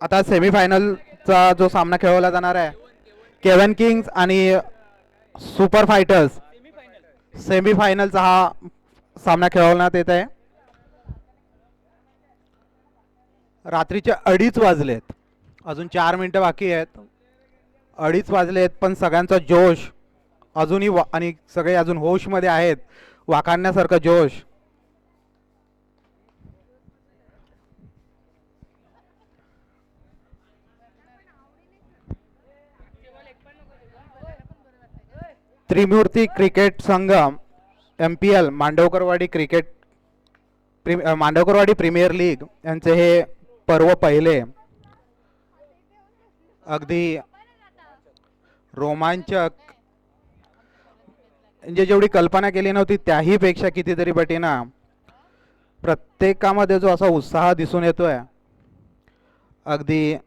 आता सेमीफायनलचा जो सामना खेळवला जाणार आहे केवन किंग्स आणि सुपर फायटर्स सेमीफायनलचा हा सामना खेळवण्यात येत आहे. रात्रीचे 2:30 वाजलेत, अजून 4 मिनिटं बाकी आहेत. 2:30 वाजलेत पण सगळ्यांचा जोश अजूनही आणि सगळे अजून होशमध्ये आहेत. वाखाणण्यासारखं जोश. त्रिमूर्ती क्रिकेट संघ MPL मांडवकरवाडी क्रिकेट मांडवकरवाडी प्रीमियर लीग यांचे हे पर्व पहिले अगदी रोमांचक, म्हणजे जेवढी कल्पना केली नव्हती त्याही पेक्षा कितीतरी पटीना प्रत्येकामध्ये जो असा उत्साह दिसून येतोय. अगदी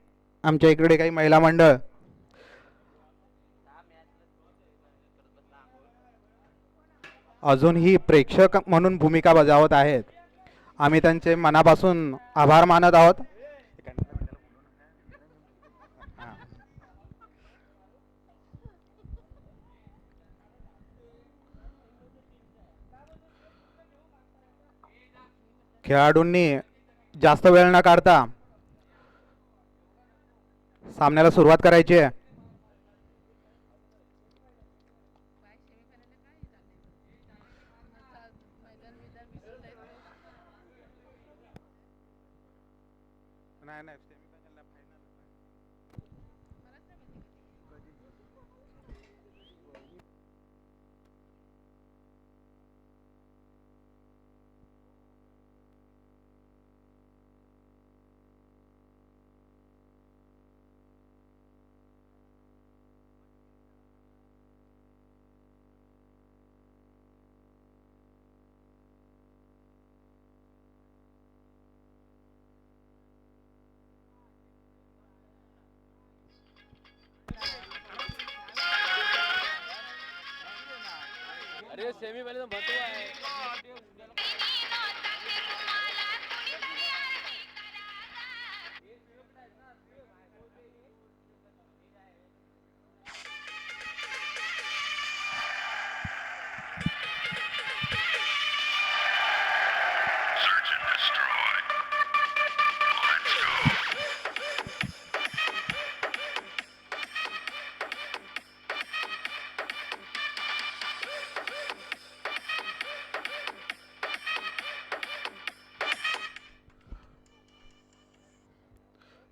आमच्या इकडे काही महिला मंडळ अजूनही प्रेक्षक म्हणून भूमिका बजावत आहेत. आम्ही त्यांचे मनापासून आभार मानत आहोत. खेळाडूंनी जास्त वेळ न काढता सामन्याला सुरुवात करायची आहे. अरे सेमी पहले तो भटुआ है.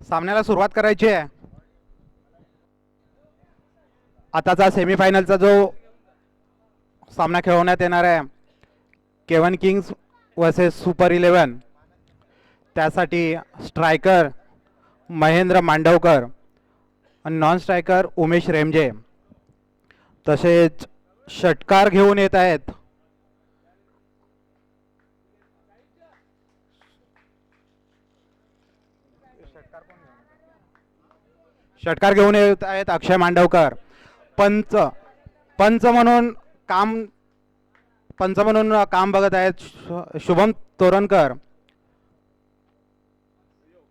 सामन्याला सुरुवात करायची आहे. आताचा सेमीफायनलचा जो सामना खेळवण्यात येणार आहे केवन किंग्स वर्सेस सुपर 11, त्यासाठी स्ट्रायकर महेंद्र मांडवकर आणि नॉन स्ट्रायकर उमेश रेमजे तसेच षटकार घेऊन येत आहेत. षटकार घेऊन येत आहेत अक्षय मांडवकर. पंच पंच म्हणून काम बघत आहेत शुभम तोरणकर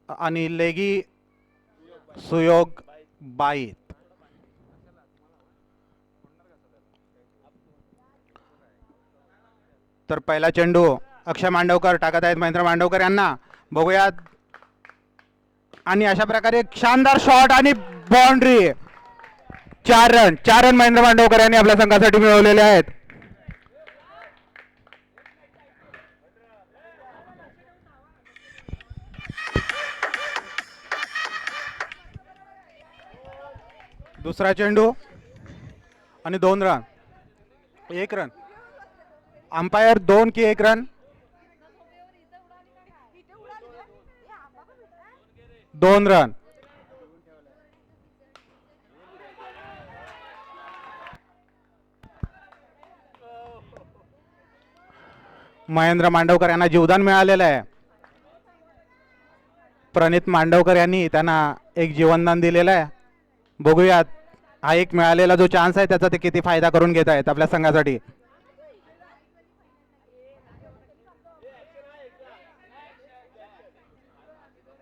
आणि लेगी सुयोग बाईत. तर पहिला चेंडू अक्षय मांडवकर टाकत आहेत महेंद्र मांडवकर यांना. बघूयात. आणि अशा प्रकारे एक शानदार शॉट आणि बाउंड्री. 4 रन महेंद्र मांडवकर यांनी आपल्या संघासाठी मिळवलेले आहेत. दुसरा चेंडू आणि 2 रन. 1 रन. अंपायर 2 की 1 रन. 2 रन. महेंद्र मांडवकर यांना जीवदान मिळालेलं आहे. प्रणित मांडवकर यांनी त्यांना एक जीवनदान दिलेलं आहे. बघूयात हा एक मिळालेला जो चान्स आहे त्याचा ते किती फायदा करून घेत आहेत आपल्या संघासाठी.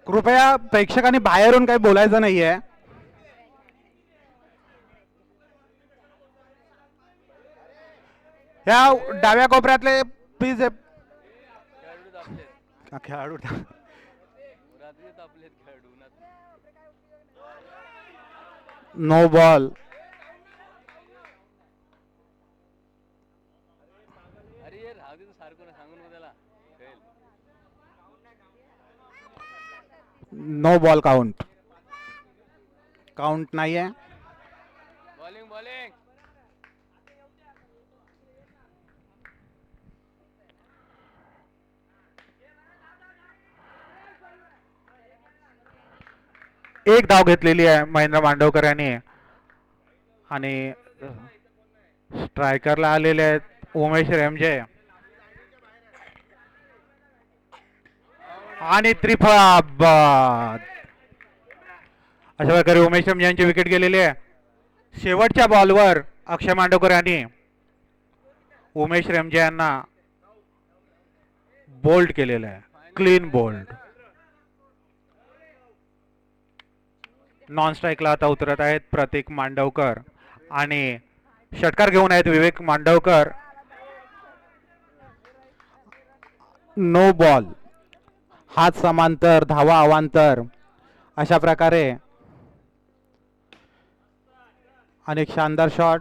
कृपया प्रेक्षकांनी बाहेरून काही बोलायचं नाहीये. ह्या डाव्या कोपऱ्यातले प्लीज खेळाडू तापलेत. खेळाडू रात्री तापलेत खेळाडू उन्हात. No ball. अरे ये राहू दे तू सारखं ना सांगून त्याला खेळ. No ball count. काउंट नाहीये. Bowling bowling. एक धाव घेतलेली आहे महेंद्र मांडवकर यांनी आणि स्ट्रायकरला आलेले आहेत उमेश रेमजे आणि त्रिफळा बाद. अशा प्रकारे उमेश रेमजे यांची विकेट गेलेली आहे. शेवटच्या बॉलवर अक्षय मांडवकर यांनी उमेश रेमजे यांना बोल्ड केलेलं आहे. Clean bowled. नॉन स्ट्राईकला आता उतरत आहेत प्रतीक मांडवकर आणि षटकार घेऊन आहेत विवेक मांडवकर. No ball. हात समांतर धावा अवांतर अशा प्रकारे अनेक शानदार शॉट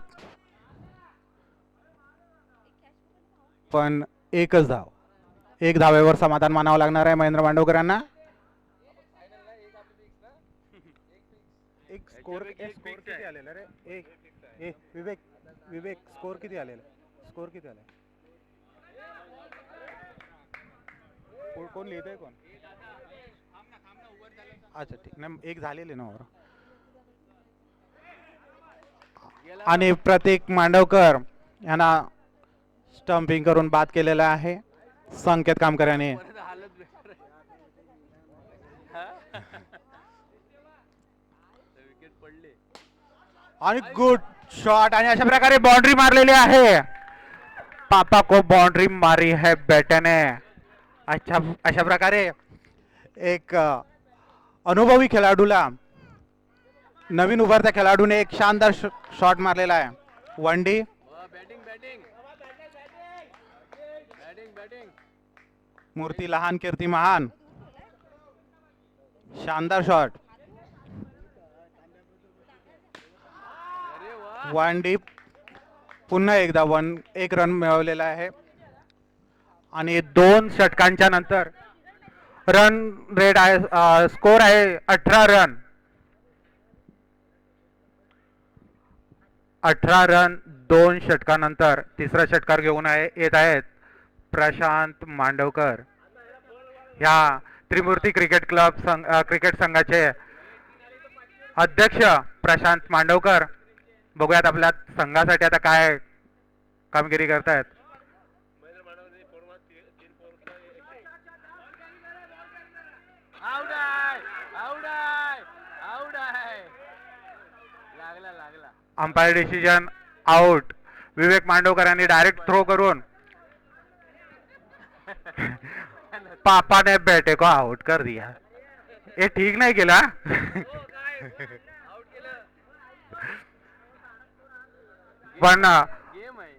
पण एकच धाव. एक धावेवर समाधान मानावं लागणार आहे महेंद्र मांडवकर यांना. एक स्कोर किती आलेला रे? एक विवेक विवेक स्कोर किती आलेला? स्कोर किती आला? कोण लिहितंय कोण? अच्छा ठीक नाही एक झालेले ना वर. आणि प्रतीक मांडवकर यांना स्टंपिंग करून बाद केलेला आहे संकेत कामकर यांनी. हालत बेकार आहे. विकेट पडले आणि गुड शॉट आणि अशा प्रकारे बाउंड्री मारलेली आहे. पापा को बाउंड्री मारी है बेटे ने. अच्छा अशा प्रकारे एक अनुभवी खेळाडूला नवीन उभरत्या खेळाडूने एक शानदार शॉट मारलेला आहे. One D. Batting batting batting batting. मूर्ती लहान कीर्ती महान. शानदार शॉट. अरे वा. One D. पुन्हा एकदा एक रन मिळवलेला आहे आणि 2 षटकांच्या नंतर रन रेट आहे स्कोर आहे 18 रन. 18 रन 2 षटकानंतर तिसरा षटकार घेऊन येत आहेत प्रशांत मांडवकर. ह्या त्रिमूर्ती क्रिकेट क्लब क्रिकेट संघाचे अध्यक्ष प्रशांत मांडवकर. बघूयात आपल्या संघासाठी आता काय कामगिरी करतायत. आउट आहे आउट आहे आउट आहे. लागला लागला. Umpire decision out. Vivek Mandavkar यांनी डायरेक्ट थ्रो करून पापा ने बेटे को आउट कर दिया. ये ठीक नाही केला. आउट केलं. पण गेम आहे.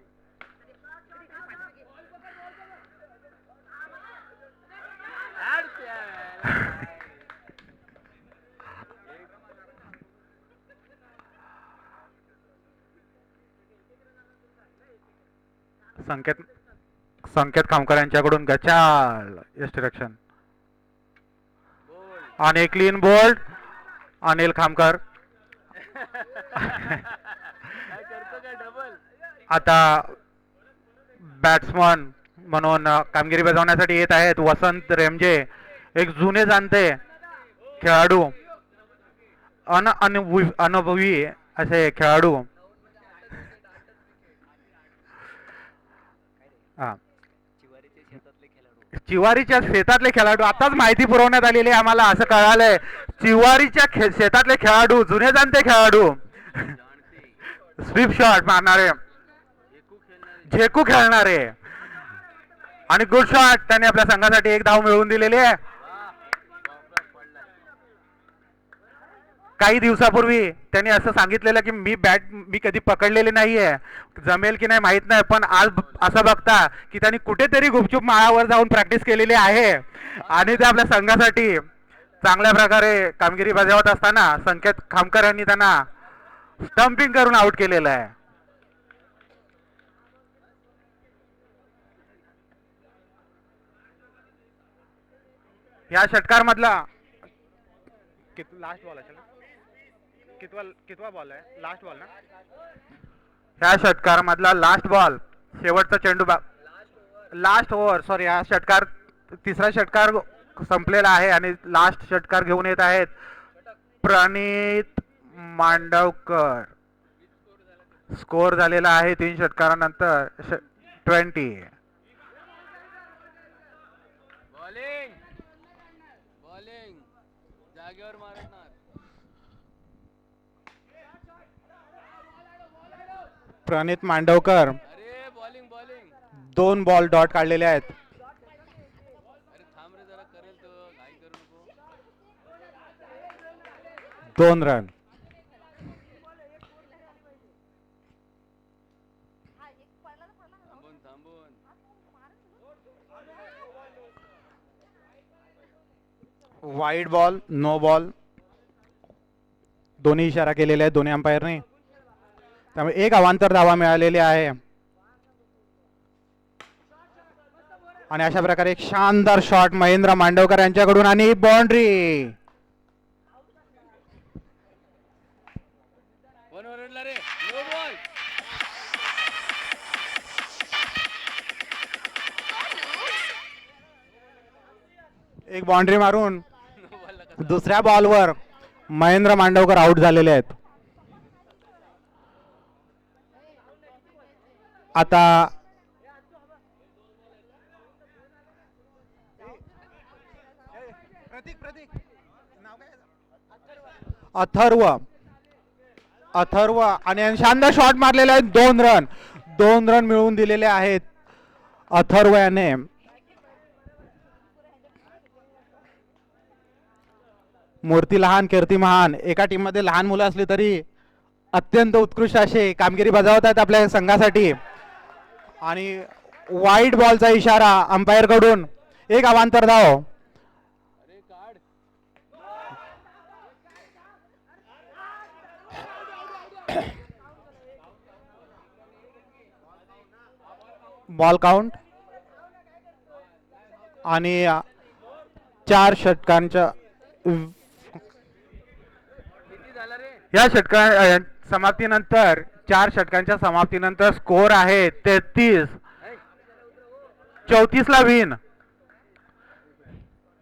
संकेत खामकर यांच्याकडून गचाळ डिस्ट्रॅक्शन आणि क्लीन बोल्ड. अनिल खामकर काय करतो काय डबल. आता बॅट्समन म्हणून कामगिरी बजावण्यासाठी येत आहेत वसंत रेमजे. एक जुने जाणते खेळाडू अनुभवी असे खेळाडू. चिवारीच्या शेतातले खेळाडू. आताच माहिती पुरवण्यात आलेली आहे आम्हाला. असं कळालंय चिवारीच्या शेतातले खेळाडू जुने जाणते खेळाडू स्वीप शॉट मारणारे झेकू खेळणारे आणि गुड शॉट. त्यांनी आपल्या संघासाठी एक धाव मिळवून दिलेली आहे. काही दिवसापूर्वी त्यांनी असं सांगितलेलं की मी कधी पकडलेली नाहीये, जमेल की नाही माहित नाही, पण आज असं बघता की त्यांनी कुठेतरी गुपचूप माळावर जाऊन प्रॅक्टिस केलेली आहे आणि ते आपल्या संघासाठी चांगल्या प्रकारे कामगिरी बजावत असताना संकेत खामकर यांनी त्यांना स्टंपिंग करून आउट केलेलं आहे. या षटकार मधला लास्ट बॉल असेल ना, कितवा बॉल आहे, लास्ट बॉल ना, ह्या षटकार मधला लास्ट बॉल, शेवटचा चेंडू, लास्ट ओव्हर, सॉरी, हा षटकार, तिसरा षटकार संपलेला आहे आणि लास्ट षटकार घेऊन येत आहेत प्रणित मांडवकर. स्कोर झालेला आहे 3 षटकारानंतर 20. बॉलिंग बॉलिंग जागेवर मारणार. प्रणित मांडवकर अरे बॉलिंग बॉलिंग. 2 बॉल डॉट काढलेले आहेत. अरे थांब रे जरा, करेल तो, घाई करू नको. 2 रन. थांबून थांबून. वाईड बॉल, नो बॉल, दोन्ही इशारा केलेले आहेत दोन्ही अंपायरने. त्यामुळे एक अवांतर धावा मिळालेली आहे आणि अशा प्रकारे एक शानदार शॉट महेंद्र मांडवकर यांच्याकडून आणि बाउंड्री. वन ओव्हरला रे, नो बॉल. एक बाउंड्री मारून नो बॉलला कसं दुसऱ्या बॉलवर महेंद्र मांडवकर आउट झालेले आहेत. आता अथर्व आणि शानदार शॉट मारलेले आहेत. 2 रन मिळवून दिलेले आहेत अथर्व याने. मूर्ती लहान कीर्ती महान, एका टीम मध्ये लहान मुलं असली तरी अत्यंत उत्कृष्ट अशी कामगिरी बजावत आहेत आपल्या संघासाठी. आणि वाईट बॉलचा इशारा अंपायर कडून, एक अवांतर धाव. अरे काढ. बॉल काउंट आणि 4 षटकांच्या किती झाला रे? या षटका समाप्तीनंतर 4 षटकांच्या समाप्तीनंतर स्कोर आहे 33. 34 ला विन.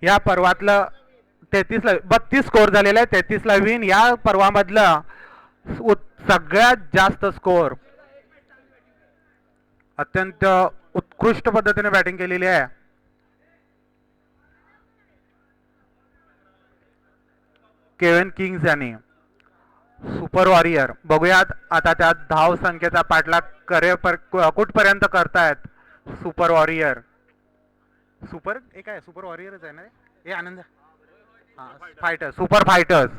या पर्वातलं 33 ला 32 स्कोर झालेला आहे. 33 ला विन. या पर्वामधलं सगळ्यात जास्त स्कोर. अत्यंत उत्कृष्ट पद्धतीने बॅटिंग केलेली आहे. केव्हिन किंग्स यांनी. Super warrior. बघूयात आता त्या धाव संख्येचा पाठलाग कुठपर्यंत करतायत सुपर वॉरियर. सुपर एक आहे, सुपर वॉरियरच आहे ना हे आनंद. फायटर्स, सुपर फायटर्स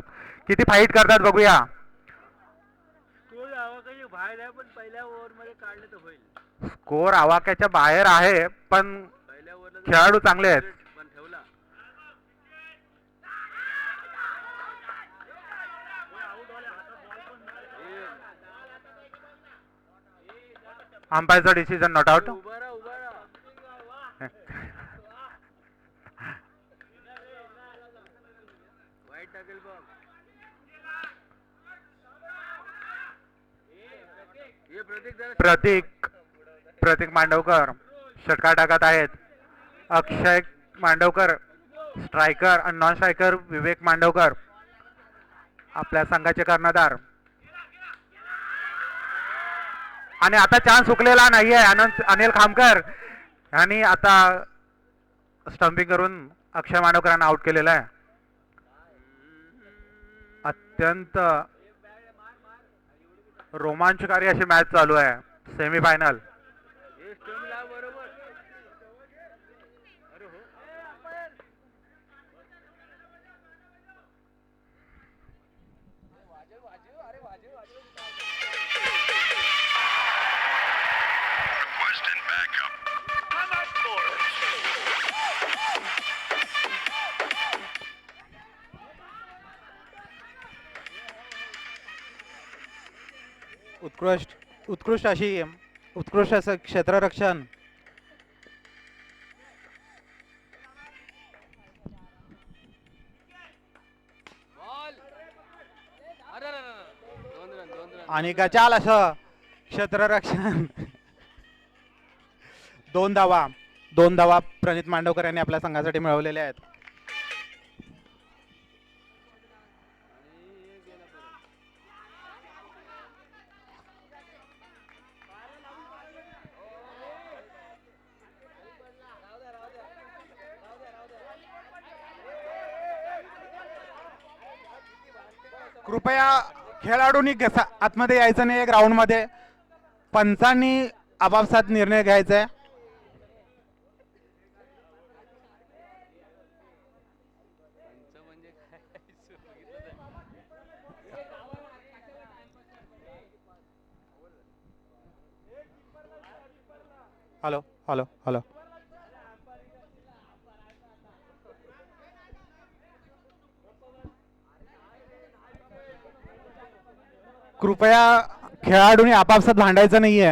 किती फाईट करतात बघूया. बाहेर आहे पण पहिल्या ओव्हर मध्ये काढलं तर होईल. स्कोर आवाक्याच्या बाहेर आहे पण पहिल्या ओव्हरला खेळाडू चांगले आहेत. पण ठेवला. अंपायरचा डिसिजन नॉट आउट. उभा राहा उभा राहा. वाईट टाकेल बघ. ये प्रतीक जरा. प्रतीक मांडवकर षटकार टाकत आहेत. अक्षय मांडवकर स्ट्रायकर आणि नॉन स्ट्रायकर विवेक मांडवकर आपल्या संघाचे कर्णधार. आणि आता चान्स हुकलेला नाहीये. अनिल खामकर यांनी आता स्टंपिंग करून अक्षय मांडवकरांना आउट केलेला आहे. अत्यंत रोमांचकारी अशी मॅच चालू आहे. सेमीफायनल. बरोबर. अरे हो. उत्कृष्ट उत्कृष्ट असं क्षेत्ररक्षण. बॉल अरे अरे, अरे. 2 रन आणि गचाल असं क्षेत्ररक्षण. 2 धावा प्रणित मांडवकर यांनी आपल्या संघासाठी मिळवलेल्या आहेत. आणि गेला परत. कृपया खेळाडूंनी आतमध्ये यायचं नाही ग्राउंड मध्ये. पंचांनी आपापसात निर्णय घ्यायचा आहे. पंच म्हणजे काय बघितलं तर. Hello hello hello. कृपया खेळाडूंनी आपापसात भांडायचं नाहीये.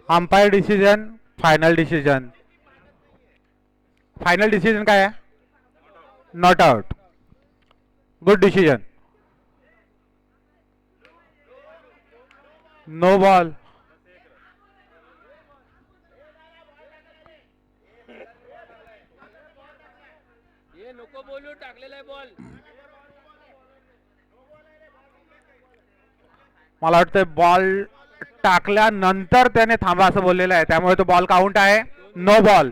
Umpire decision final decision. Final decision काय आहे? Not out. Good decision. No ball. हे नको बोलू टाकलेला आहे बॉल. मला वाटतं बॉल टाकल्यानंतर त्याने थांबा असं बोललेलं आहे, त्यामुळे तो बॉल काउंट आहे. No ball.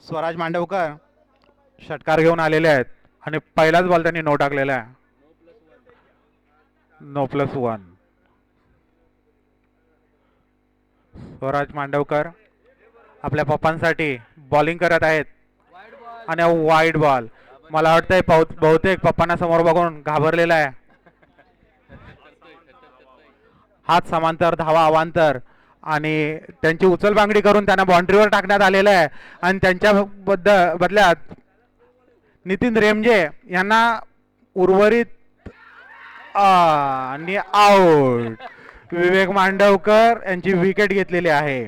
स्वराज मांडवकर षटकार घेऊन आलेले आहेत आणि पहिलाच बॉल त्यांनी नो टाकलेला आहे. No plus one. Swaraj Mandavkar आपल्या पप्पांसाठी बॉलिंग करत आहेत वाईड बॉल. आणि वाईड बॉल. मला वाटतंय बहुतेक पप्पांना समोर बघून घाबरलेला आहे. हात समांतर धावा अवांतर आणि त्यांची उचलबांगडी करून त्यांना बाउंड्रीवर टाकण्यात आलेलं आहे. आणि त्यांच्या बदल्यात नितीन रेमजे यांना उर्वरित आणि आउट. विवेक मांडवकर यांची विकेट घेतलेली आहे.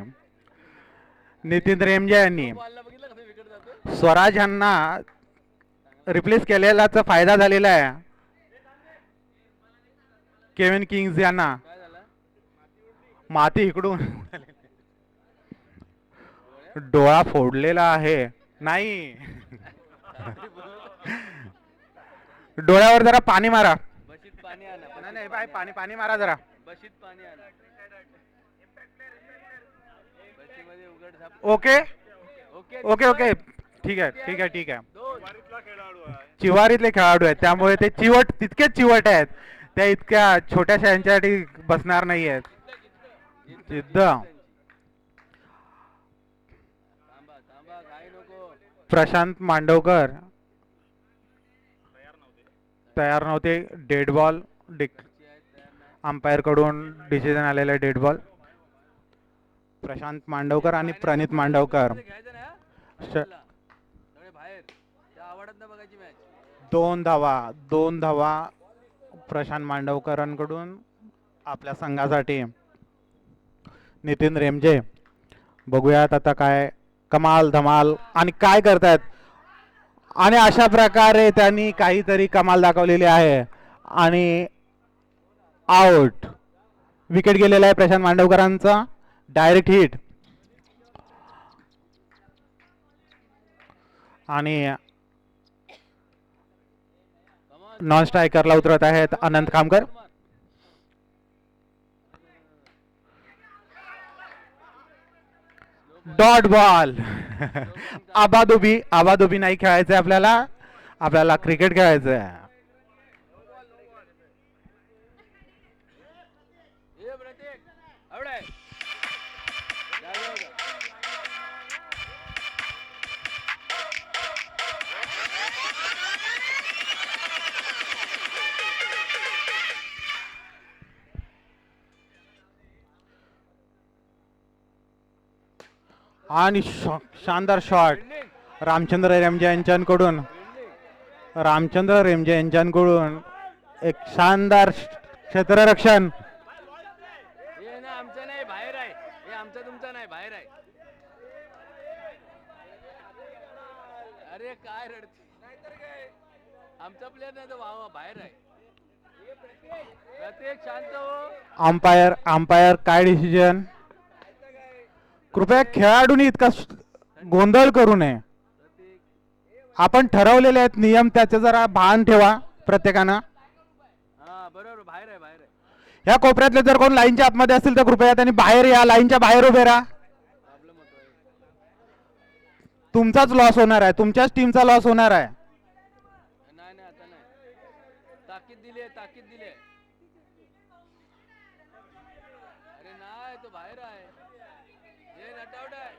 नितीन रेमजे यांनी बॉलला बघितलं कसं विकेट जातो. स्वराज यांना रिप्लेस केलेलाचा फायदा झालेला आहे. केविन किंग्स यांना काय झालं? माती इकडून डोळा फोडलेला आहे. नाही, डोळ्यावर जरा पाणी मारा. बशीत पाणी आणा. नाही नाही बाय, पाणी मारा जरा. बशीत पाणी आणा. बशीमध्ये उघड झाप. ओके ओके ओके ओके ठीक आहे ठीक आहे ठीक आहे. दोन. चिवारीतले खेळाडू आहेत त्यामुळे ते तितकेच चिवट आहेत. त्या इतक्या छोट्याशा यांच्यासाठी बसणार नाही आहेत. जिद्द. थांबा थांबा घाई नको. प्रशांत मांडवकर तयार नव्हते. Dead ball. अंपायर कडून डिसिजन आलेला डेड बॉल. प्रशांत मांडवकर आणि प्रणित मांडवकर घ्यायचं ना सगळे बाहेर. त्या आवडत ना बघायची मॅच. 2 धावा प्रशांत मांडवकरांकडून आपल्या संघासाठी. नितीन रेमजे बघूयात आता काय कमाल धमाल आणि काय करतायत. आणि अशा प्रकारे त्यांनी काहीतरी कमाल दाखवलेली आहे आणि आउट. विकेट गेलेला आहे प्रशांत मांडवकरांचा. Direct hit. आणि नॉन स्ट्रायकरला उतरत आहेत अनंत खामकर. Dot ball. आबादोबी नाही खेळायचंय आपल्याला क्रिकेट खेळायचंय. ये प्रतीक आवड आहे. जागा होता. आणि शानदार शॉट रामचंद्र रेमजे यांच्याकडून. रामचंद्र रेमजे यांच्याकडून एक शानदार क्षेत्ररक्षण. हे ना आमचं नाही, बाहेर आहे. हे आमचं तुमचं नाही, बाहेर आहे. अरे काय रडते, आमचा प्लेअर नाही तर वा बाहेर आहे. प्रत्येक शांत हो. अंपायर काय डिसिजन. कृपया खेळाडूंनी इतका गोंधळ करू नये. आपण ठरवलेले आहेत नियम, त्याचे जरा भान ठेवा प्रत्येकानं. हा बरोबर, बाहेर आहे, बाहेर आहे. ह्या कोपऱ्यातले जर कोण लाईनच्या आतमध्ये असतील तर कृपया त्यांनी बाहेर या, लाईनच्या बाहेर उभे राहा. प्रॉब्लेम होतोय. तुमचाच लॉस होणार आहे, तुमच्याच टीमचा लॉस होणार आहे. नाही नाही आता नाही, ताकीद दिली आहे, ताकीद दिली आहे. अरे नाही, तो बाहेर आहे. हे नटआउट आहे.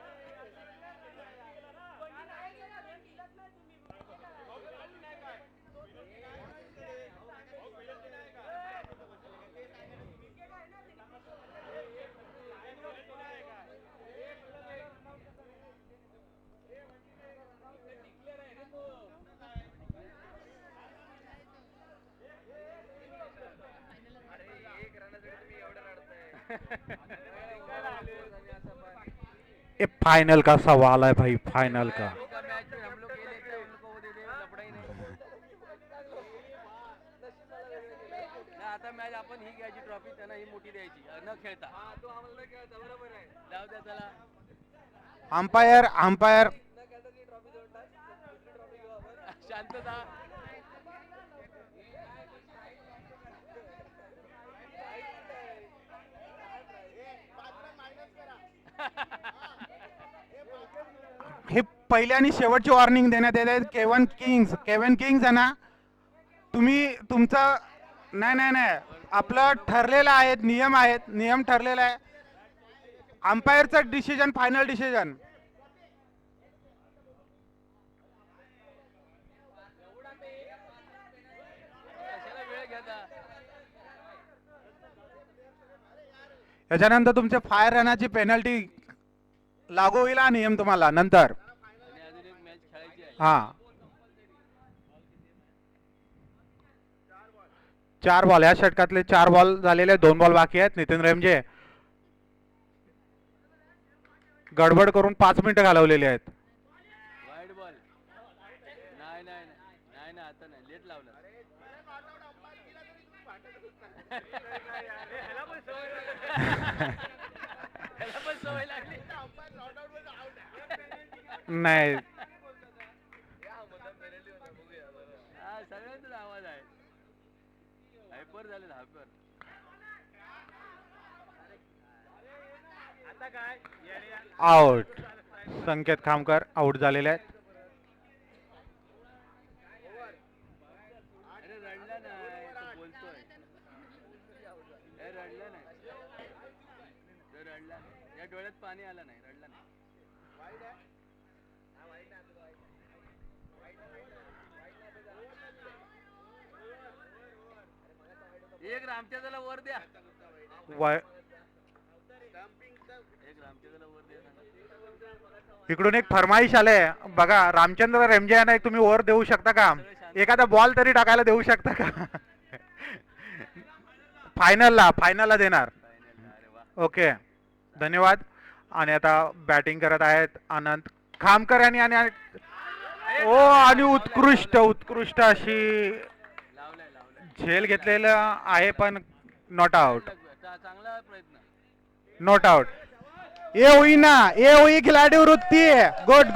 ये फाइनल का सवाल है भाई, फाइनल का. मैच में हम लोग खेल लेते हैं, उनको वो दे दे, लफड़ा ही नहीं. आता मॅच आपण ही घ्यायची ट्रॉफी, त्यांना ही मोठी द्यायची न खेळता. तो आम्हाला खेळता, बरोबर आहे. जाऊ द्या चला. अंपायर शांतता. हे पहिली आणि शेवटची वॉर्निंग देण्यात येत आहे. केवन किंग्स आहे ना, तुम्ही तुमचं नाही नाही नाही, आपलं ठरलेलं आहे, नियम आहेत, नियम ठरलेला आहे. अंपायरचं डिसिजन फायनल डिसिजन. कशाला वेळ घेता. त्याच्यानंतर तुमचे फायर रनाची पेनल्टी लागू होईल हा नियम तुम्हाला नंतर. आणि अजून एक मॅच खेळायची आहे. हा 4 बॉल, या षटकातले 4 बॉल झालेले, 2 बॉल बाकी आहेत. नितीन रेमजे गडबड करून 5 मिनिटं घालवलेली आहेत. Wide ball. नाही नाही नाही नाही, आता नाही, लेट लावलं. ह्याला पण सवय लागली. नाही, हा सगळ्यांचाच आवाज आहे. हायपर झाले, हायपर. आता काय आउट. संकेत खामकर आउट झालेले आहेत. अरे रडला नाही, तो बोलतोय. हे रडला नाही, तो रडला नाही. या डोळ्यात पाणी आलं नाही, रडला नाही. एक रामचंद्रला वर द्या, व- एक रामचंद्रला वर द्या. इकडून एक फरमाईश आले बघा, रामचंद्र रेमजे यांना एक तुम्ही ओव्हर देऊ शकता का, एखादा बॉल तरी टाकायला देऊ शकता का. फायनलला देणार. अरे वा. ओके, धन्यवाद. आणि आता बॅटिंग करत आहेत आनंद खामकर यांनी आणि उत्कृष्ट अशी लावलाय लावलाय. झेल घेतलेलं आहे, पण नॉट आउट. चांगला प्रयत्न. Not out. ये हुई ना, ये हुई खिलाडी वृत्ती. गुड.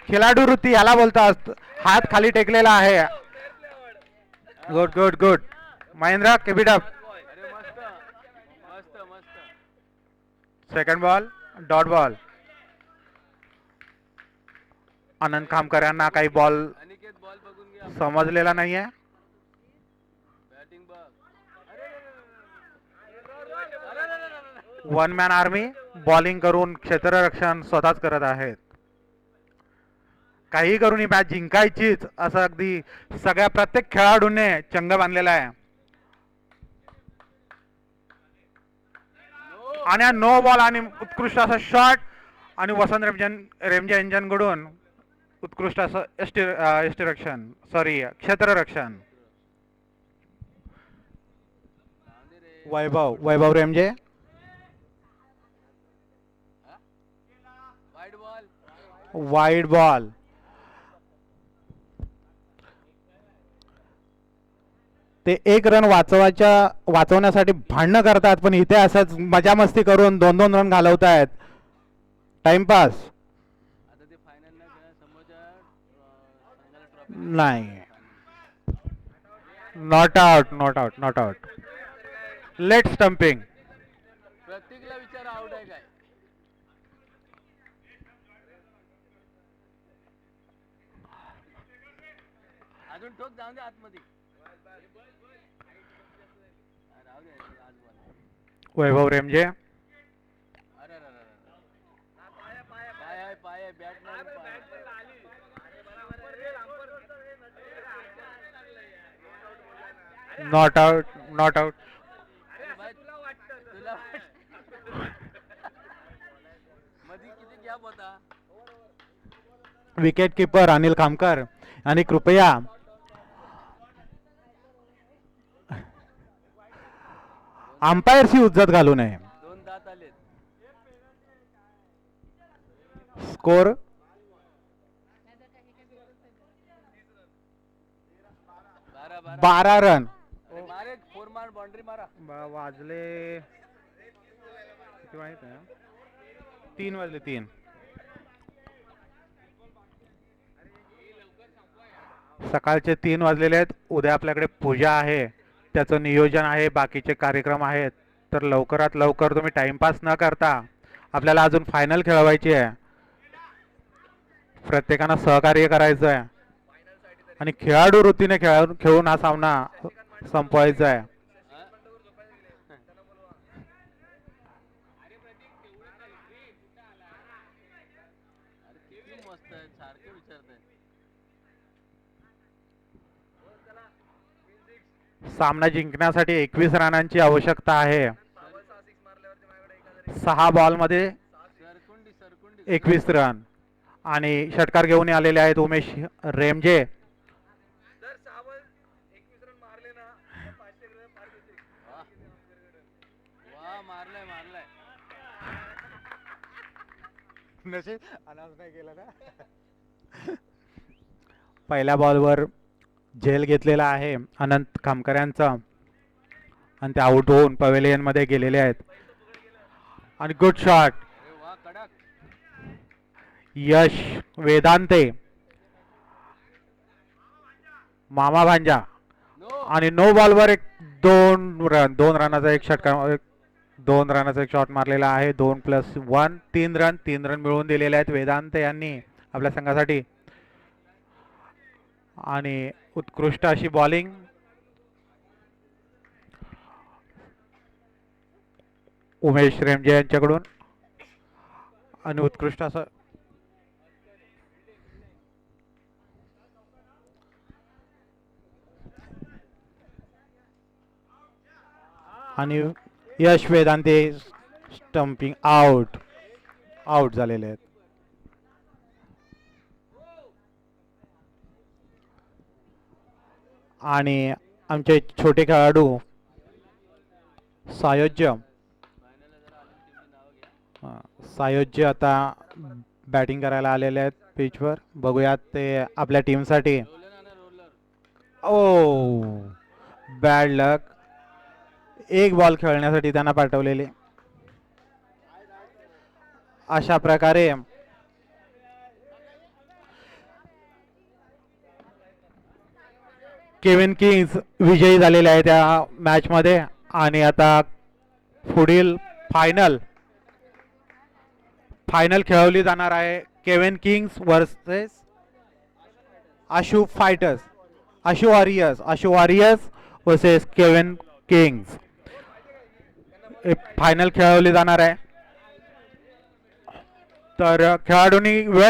खिलाडू वृत्ती याला बोलतात. हात खाली टेकलेला आहे. गुड. महेंद्र केबिडप. अरे मस्त मस्त मस्त. Second ball, dot ball. Anand Khamkar यांना काही बॉल अनिकेत बॉल बघून घ्या. समजलेला नाहीये. बॅटिंग बघ. अरे 1 मॅन आर्मी बॉलिंग करून क्षेत्ररक्षण स्वतःच करत आहेत. काही करून ही मॅच जिंकायचीच असं अगदी सगळ्या प्रत्येक खेळाडूने चंग बांधलेला आहे. आणि नो बॉल आणि उत्कृष्ट असा शॉट आणि वसंत रेमजे यांच्याकडून उत्कृष्ट असं यष्टिरक्षण सॉरी क्षेत्ररक्षण. जाऊ दे रे. वैभव रेमजे. Wide ball. Wide ball. ते एक रन वाचवण्यासाठी भांडणं करतात, पण इथे असंच मजा मस्ती करून 2-2 रन घालवतायत. टाइमपास आता ते फायनल ना समोरच्या संघाला ट्रॉफी नाही. Not out. Late stumping. प्रत्येकला विचार आउट आहे काय. अजून ठोक जाऊन दे आतमध्ये. राहू दे आज बॉल. वैभव रेमजे. अरे अरे अरे पाय आहे बॅट नाही पाय. Not out. अरे भाई, तुला मध्ये किती गॅप होता. विकेट किपर अनिल खामकर आणि कृपया अंपायरची उज्जत घालू नये. 2 दात आलेत. Score 12 run. मार एक 4 मार बाउंड्री मारा. वाजले किती माहित आहे? 3 वाजले 3. सकाळचे 3 वाजलेले आहेत. उद्या आपल्याकडे पूजा आहे, त्याचं नियोजन आहे, बाकीचे कार्यक्रम आहेत. तर लवकरात लवकर तुम्ही टाइमपास न करता आपल्याला अजून फायनल खेळवायची आहे. प्रत्येकानं सहकार्य करायचं आहे आणि खेळाडू वृत्तीने खेळून हा सामना संपवायचा आहे. किती मस्त आहे, सारखे विचारताय. सामना जिंकण्यासाठी 21 रनांची आवश्यकता आहे. 6 बॉलमध्ये सरकुंडी 21 रन. आणि षटकार घेऊन आलेले आहेत उमेश रेमजे. वा मारलाय. पहिल्या बॉलवर झेल घेतलेला आहे अनंत खामकर यांचा आणि ते आउट होऊन पवेलियन मध्ये गेलेले आहेत. आणि गुड शॉट. अरे वा कडक. यश वेदांते मामा भांजा. नो. आणि नो बॉलवर 2 रनाचा एक षटकार 2 रनाचा एक शॉट मारलेला आहे. 2+1 3 रन मिळवून दिलेले आहेत वेदांत यांनी आपल्या संघासाठी. आणि उत्कृष्ट अशी बॉलिंग उमेश रेमजे यांच्याकडून. आणि उत्कृष्ट असं आणि यश वेदांते स्टंपिंग आउट झालेले आहेत. आणि आमचे छोटे खेळाडू सायोज्य आता बॅटिंग करायला आलेले आहेत पिचवर. बघूयात ते आपल्या टीमसाठी. ओ बॅड लक. एक बॉल खेळण्यासाठी त्यांना पाठवलेले. अशा प्रकारे केविन किंग्स विजयी झालेले आहे त्या मॅच मध्ये. आणि आता पुढील फायनल खेळवली जाणार आहे. Kevin Kings versus Ashu Warriors versus Kevin Kings. Final खेळवली जाणार आहे. तर खेळाडूंनी वेळ